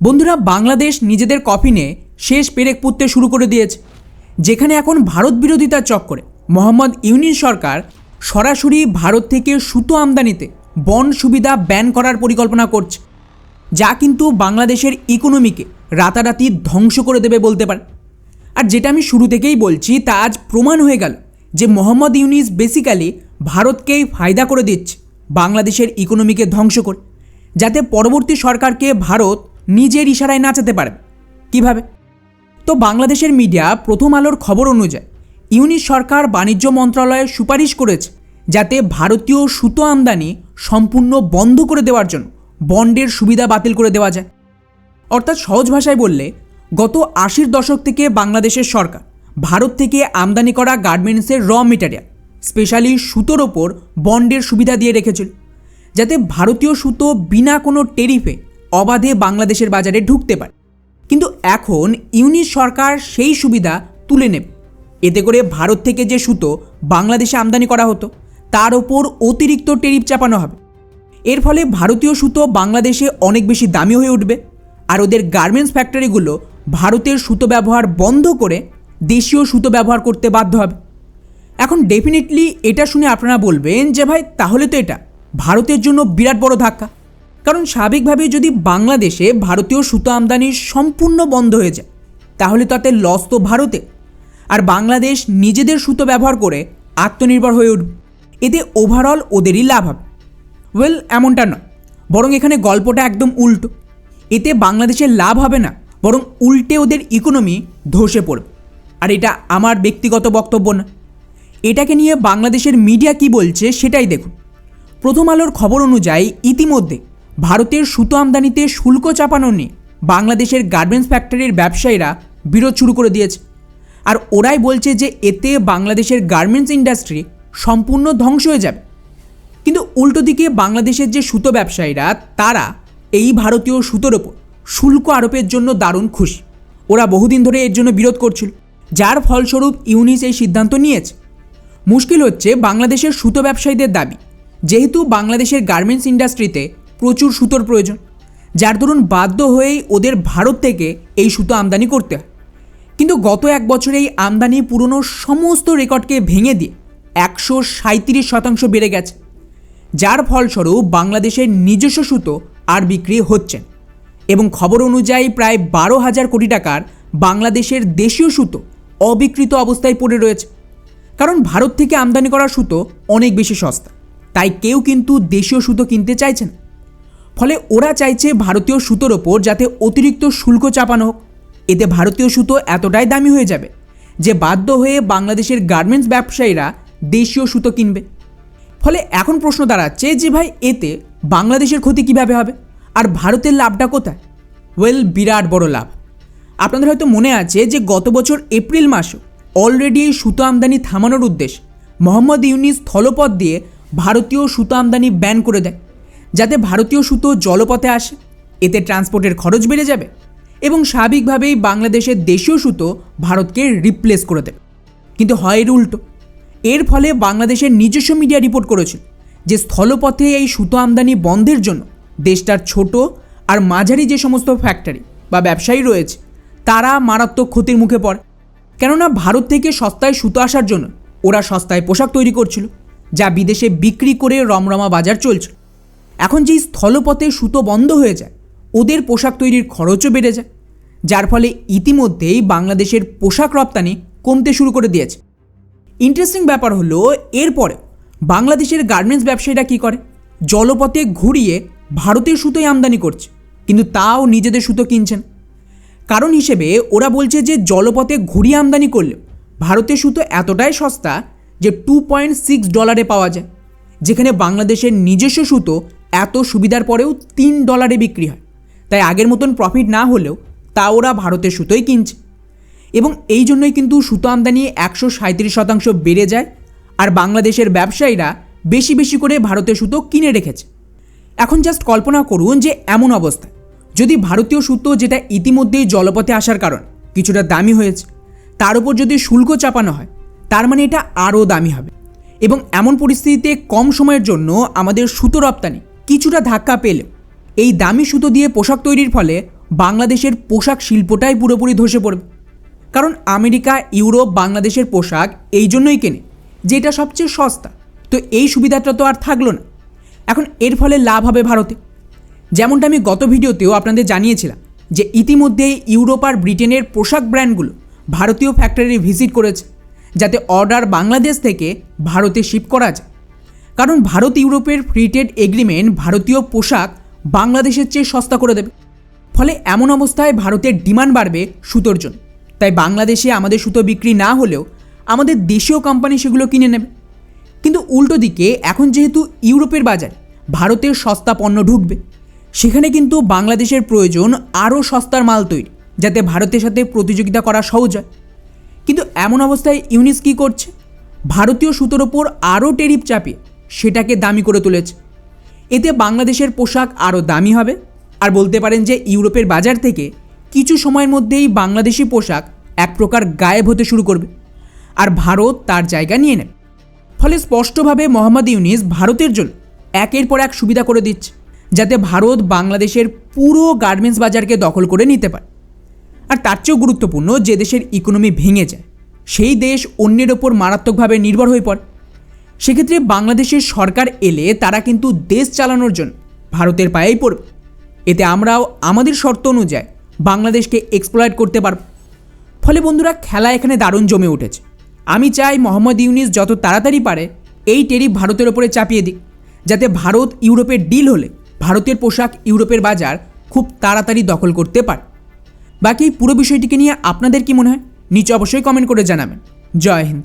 বন্ধুরা, বাংলাদেশ নিজেদের কফিনে শেষ পেরেক পুঁততে শুরু করে দিয়েছে, যেখানে এখন ভারত বিরোধিতার চক্করে মোহাম্মদ ইউনূস সরকার সরাসরি ভারত থেকে সুতো আমদানিতে বন্ড সুবিধা ব্যান করার পরিকল্পনা করছে, যা কিন্তু বাংলাদেশের ইকোনমিকে রাতারাতি ধ্বংস করে দেবে বলতে পারে। আর যেটা আমি শুরু থেকেই বলছি, তা আজ প্রমাণ হয়ে গেল যে মোহাম্মদ ইউনূস বেসিক্যালি ভারতকেই ফায়দা করে দিচ্ছে বাংলাদেশের ইকোনমিকে ধ্বংস করে, যাতে পরবর্তী সরকারকে ভারত নিজের ইশারায় নাচাতে পারবে। কিভাবে? তো বাংলাদেশের মিডিয়া প্রথম আলোর খবর অনুযায়ী ইউনূস সরকার বাণিজ্য মন্ত্রণালয়ে সুপারিশ করেছে যাতে ভারতীয় সুতো আমদানি সম্পূর্ণ বন্ধ করে দেওয়ার জন্য বন্ডের সুবিধা বাতিল করে দেওয়া যায়। অর্থাৎ সহজ ভাষায় বললে, গত ৮০-র দশক থেকে বাংলাদেশের সরকার ভারত থেকে আমদানি করা গার্মেন্টসের র মেটেরিয়াল, স্পেশালি সুতোর ওপর বন্ডের সুবিধা দিয়ে রেখেছিল, যাতে ভারতীয় সুতো বিনা কোনো ট্যারিফে অবাধে বাংলাদেশের বাজারে ঢুকতে পারে। কিন্তু এখন ইউনূস সরকার সেই সুবিধা তুলে নেবে। এতে করে ভারত থেকে যে সুতো বাংলাদেশে আমদানি করা হতো তার ওপর অতিরিক্ত ট্যারিফ চাপানো হবে। এর ফলে ভারতীয় সুতো বাংলাদেশে অনেক বেশি দামি হয়ে উঠবে, আর ওদের গার্মেন্টস ফ্যাক্টরিগুলো ভারতের সুতো ব্যবহার বন্ধ করে দেশীয় সুতো ব্যবহার করতে বাধ্য হবে। এখন ডেফিনেটলি এটা শুনে আপনারা বলবেন যে ভাই, তাহলে তো এটা ভারতের জন্য বিরাট বড় ধাক্কা, কারণ স্বাভাবিকভাবেই যদি বাংলাদেশে ভারতীয় সুতো আমদানি সম্পূর্ণ বন্ধ হয়ে যায়, তাহলে তাতে লস তো ভারতে, আর বাংলাদেশ নিজেদের সুতো ব্যবহার করে আত্মনির্ভর হয়ে উঠবে। এতে ওভারঅল ওদেরই লাভ হবে। ওয়েল, এমনটা নয়, বরং এখানে গল্পটা একদম উল্টো। এতে বাংলাদেশের লাভ হবে না, বরং উল্টে ওদের ইকোনমি ধসে পড়বে। আর এটা আমার ব্যক্তিগত বক্তব্য না, এটাকে নিয়ে বাংলাদেশের মিডিয়া কি বলছে সেটাই দেখুন। প্রথম আলোর খবর অনুযায়ী ইতিমধ্যে ভারতের সুতো আমদানিতে শুল্ক চাপানো নিয়ে বাংলাদেশের গার্মেন্টস ফ্যাক্টরির ব্যবসায়ীরা বিরোধ শুরু করে দিয়েছে। আর ওরাই বলছে যে এতে বাংলাদেশের গার্মেন্টস ইন্ডাস্ট্রি সম্পূর্ণ ধ্বংস হয়ে যাবে। কিন্তু উল্টো দিকে বাংলাদেশের যে সুতো ব্যবসায়ীরা, তারা এই ভারতীয় সুতোর ওপর শুল্ক আরোপের জন্য দারুণ খুশি। ওরা বহুদিন ধরে এর জন্য বিরোধ করছিল, যার ফলস্বরূপ ইউনূস এই সিদ্ধান্ত নিয়েছে। মুশকিল হচ্ছে বাংলাদেশের সুতো ব্যবসায়ীদের দাবি, যেহেতু বাংলাদেশের গার্মেন্টস ইন্ডাস্ট্রিতে প্রচুর সুতোর প্রয়োজন, যার দরুন বাধ্য হয়েই ওদের ভারত থেকে এই সুতো আমদানি করতে হয়। কিন্তু গত এক বছরে এই আমদানি পুরনো সমস্ত রেকর্ডকে ভেঙে দিয়ে 137% বেড়ে গেছে, যার ফলস্বরূপ বাংলাদেশের নিজস্ব সুতো আর বিক্রি হচ্ছে না। এবং খবর অনুযায়ী প্রায় 12,000 কোটি টাকার বাংলাদেশের দেশীয় সুতো অবিকৃত অবস্থায় পড়ে রয়েছে, কারণ ভারত থেকে আমদানি করা সুতো অনেক বেশি সস্তা, তাই কেউ কিন্তু দেশীয় সুতো কিনতে চাইছে না। ফলে ওরা চাইছে ভারতীয় সুতোর ওপর যাতে অতিরিক্ত শুল্ক চাপানো হোক। এতে ভারতীয় সুতো এতটাই দামি হয়ে যাবে যে বাধ্য হয়ে বাংলাদেশের গার্মেন্টস ব্যবসায়ীরা দেশীয় সুতো কিনবে। ফলে এখন প্রশ্ন দাঁড়াচ্ছে যে ভাই, এতে বাংলাদেশের ক্ষতি কিভাবে হবে আর ভারতের লাভটা কোথায়? ওয়েল, বিরাট বড় লাভ। আপনাদের হয়তো মনে আছে যে গত বছর এপ্রিল মাসে অলরেডি এই সুতো আমদানি থামানোর উদ্দেশ্যে মোহাম্মদ ইউনূস স্থলপথ দিয়ে ভারতীয় সুতো আমদানি ব্যান করে দেয়, যাতে ভারতীয় সুতো জলপথে আসে। এতে ট্রান্সপোর্টের খরচ বেড়ে যাবে এবং স্বাভাবিকভাবেই বাংলাদেশের দেশীয় সুতো ভারতকে রিপ্লেস করে দেবে। কিন্তু হয় এর উল্টো। এর ফলে বাংলাদেশের নিজস্ব মিডিয়া রিপোর্ট করেছিল যে স্থলপথে এই সুতো আমদানি বন্ধের জন্য দেশটার ছোট আর মাঝারি যে সমস্ত ফ্যাক্টরি বা ব্যবসায়ী রয়েছে, তারা মারাত্মক ক্ষতির মুখে পড়ে। কেননা ভারত থেকে সস্তায় সুতো আসার জন্য ওরা সস্তায় পোশাক তৈরি করছিল, যা বিদেশে বিক্রি করে রমরমা বাজার চলছিল। এখন যেই স্থলপথে সুতো বন্ধ হয়ে যায়, ওদের পোশাক তৈরির খরচও বেড়ে যায়, যার ফলে ইতিমধ্যেই বাংলাদেশের পোশাক রপ্তানি কমতে শুরু করে দিয়েছে। ইন্টারেস্টিং ব্যাপার হলো, এরপরে বাংলাদেশের গার্মেন্টস ব্যবসায়ীরা কী করে, জলপথে ঘুরিয়ে ভারতের সুতোই আমদানি করছে, কিন্তু তাও নিজেদের সুতো কিনছেন। কারণ হিসেবে ওরা বলছে যে জলপথে ঘুরিয়ে আমদানি করলেও ভারতের সুতো এতটাই সস্তা যে $2.6 পাওয়া যায়, যেখানে বাংলাদেশের নিজস্ব সুতো এত সুবিধার পরেও $3 বিক্রি হয়। তাই আগের মতন প্রফিট না হলেও তা ওরা ভারতের সুতোই কিনছে। এবং এই জন্যই কিন্তু সুতো আমদানি 137% বেড়ে যায়, আর বাংলাদেশের ব্যবসায়ীরা বেশি বেশি করে ভারতের সুতো কিনে রেখেছে। এখন জাস্ট কল্পনা করুন যে এমন অবস্থায় যদি ভারতীয় সুতো, যেটা ইতিমধ্যেই জলপথে আসার কারণ কিছুটা দামি হয়েছে, তার উপর যদি শুল্ক চাপানো হয়, তার মানে এটা আরও দামি হবে। এবং এমন পরিস্থিতিতে কম সময়ের জন্য আমাদের সুতো রপ্তানি কিছুটা ধাক্কা পেলেও এই দামি সুতো দিয়ে পোশাক তৈরির ফলে বাংলাদেশের পোশাক শিল্পটাই পুরোপুরি ধসে পড়বে। কারণ আমেরিকা, ইউরোপ বাংলাদেশের পোশাক এই জন্যই কেনে যে এটা সবচেয়ে সস্তা। তো এই সুবিধাটা তো আর থাকলো না। এখন এর ফলে লাভ হবে ভারতে। যেমনটা আমি গত ভিডিওতেও আপনাদের জানিয়েছিলাম যে ইতিমধ্যেই ইউরোপ আর ব্রিটেনের পোশাক ব্র্যান্ডগুলো ভারতীয় ফ্যাক্টরি ভিজিট করেছে, যাতে অর্ডার বাংলাদেশ থেকে ভারতে শিপ করা যায়। কারণ ভারত ইউরোপের ফ্রি ট্রেড এগ্রিমেন্ট ভারতীয় পোশাক বাংলাদেশের চেয়ে সস্তা করে দেবে। ফলে এমন অবস্থায় ভারতের ডিমান্ড বাড়বে সুতোর জন্য। তাই বাংলাদেশে আমাদের সুতো বিক্রি না হলেও আমাদের দেশীয় কোম্পানি সেগুলো কিনে নেবে। কিন্তু উল্টো দিকে এখন যেহেতু ইউরোপের বাজারে ভারতের সস্তা পণ্য ঢুকবে, সেখানে কিন্তু বাংলাদেশের প্রয়োজন আরও সস্তার মাল তৈরি, যাতে ভারতের সাথে প্রতিযোগিতা করা সহজ হয়। কিন্তু এমন অবস্থায় ইউনিস কী করছে? ভারতীয় সুতোর ওপর আরও ট্যারিফ চাপিয়ে সেটাকে দামি করে তুলেছে। এতে বাংলাদেশের পোশাক আরও দামি হবে। আর বলতে পারেন যে ইউরোপের বাজার থেকে কিছু সময়ের মধ্যেই বাংলাদেশি পোশাক এক প্রকার গায়েব হতে শুরু করবে, আর ভারত তার জায়গা নিয়ে নেবে। ফলে স্পষ্টভাবে মোহাম্মদ ইউনিস ভারতের জন্য একের পর এক সুবিধা করে দিচ্ছে, যাতে ভারত বাংলাদেশের পুরো গার্মেন্টস বাজারকে দখল করে নিতে পারে। আর তার চেয়েও গুরুত্বপূর্ণ, যে দেশের ইকোনমি ভেঙে যায় সেই দেশ অন্যের ওপর মারাত্মকভাবে নির্ভর হয়ে পড়ে। সেক্ষেত্রে বাংলাদেশের সরকার এলে তারা কিন্তু দেশ চালানোর জন্য ভারতের পায়েই পড়বে। এতে আমরাও আমাদের শর্ত অনুযায়ী বাংলাদেশকে এক্সপ্লয়েট করতে পারব। ফলে বন্ধুরা, খেলা এখানে দারুণ জমে উঠেছে। আমি চাই মোহাম্মদ ইউনিস যত তাড়াতাড়ি পারে এই ট্যারিফ ভারতের ওপরে চাপিয়ে দিক, যাতে ভারত ইউরোপের ডিল হলে ভারতের পোশাক ইউরোপের বাজার খুব তাড়াতাড়ি দখল করতে পারে। বাকি পুরো বিষয়টিকে নিয়ে আপনাদের কি মনে হয় নিচে অবশ্যই কমেন্ট করে জানাবেন। জয় হিন্দ।